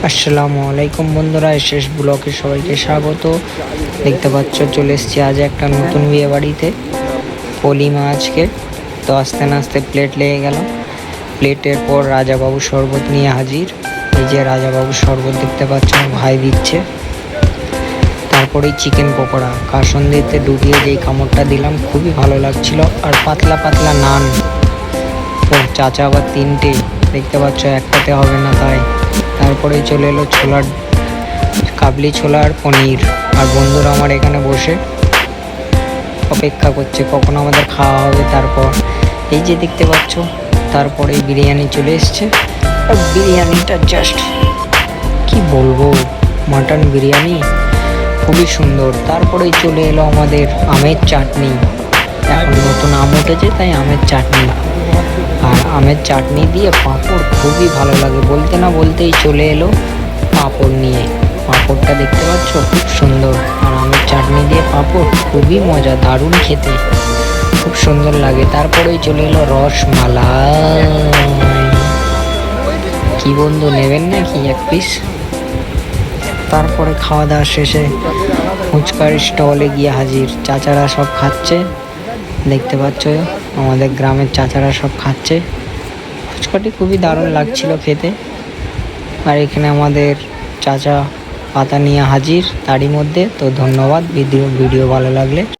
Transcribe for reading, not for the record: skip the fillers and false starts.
আসসালামু আলাইকুম বন্ধুরা, শেষ ব্লকে সবাইকে স্বাগত। দেখতে পাচ্ছ চলে এসেছি আজ একটা নতুন বিয়ে বাড়িতে। পলিমা আজকে তো আস্তে না আস্তে প্লেট লেগে গেল। প্লেটের পর রাজাবাবু শরবত নিয়ে হাজির। এই যে রাজাবাবু শরবত দেখতে পাচ্ছ, ভাই দিচ্ছে। তারপরেই চিকেন পকোড়া কাসন্দিতে ডুবিয়ে যেই কামড়টা দিলাম খুবই ভালো লাগছিল। আর পাতলা পাতলা নান, ওর চাচা আবার তিনটে, দেখতে পাচ্ছ একটাতে হবে না তাই। তারপরে চলে এলো ছোলার কাবলি ছোলা আর পনির। আর বন্ধুরা আমার এখানে বসে অপেক্ষা করছে কখন আমাদের খাওয়া হবে। তারপর এই যে দেখতে পাচ্ছ, তারপরে বিরিয়ানি চলে এসছে। আর বিরিয়ানিটা জাস্ট কি বলবো, মাটন বিরিয়ানি খুবই সুন্দর। তারপরেই চলে এলো আমাদের আমের চাটনি। এখন নতুন আম উঠেছে তাই আমের চাটনি, আর আমের চাটনি দিয়ে পাঁপড় খুবই ভালো লাগে। বলতে না বলতেই চলে এলো পাঁপড় নিয়ে। পাঁপড়টা দেখতে পাচ্ছ খুব সুন্দর, আর আমের চাটনি দিয়ে পাঁপড় খুবই মজা, দারুণ খেতে, খুব সুন্দর লাগে। তারপরেই চলে এলো রসমালাই। কি বন্ধু নেবেন নাকি এক পিস? তারপরে খাওয়া দাওয়া শেষে ফুচকার স্টলে গিয়ে হাজির। চাচারা সব খাচ্ছে, দেখতে পাচ্ছ আমাদের গ্রামের চাচারা সব খাচ্ছে। ফুচকাটি খুবই দারুণ লাগছিল খেতে। আর এখানে আমাদের চাচা পাতা নিয়ে হাজির তারই মধ্যে। তো ধন্যবাদ, ভিডিও ভালো লাগলে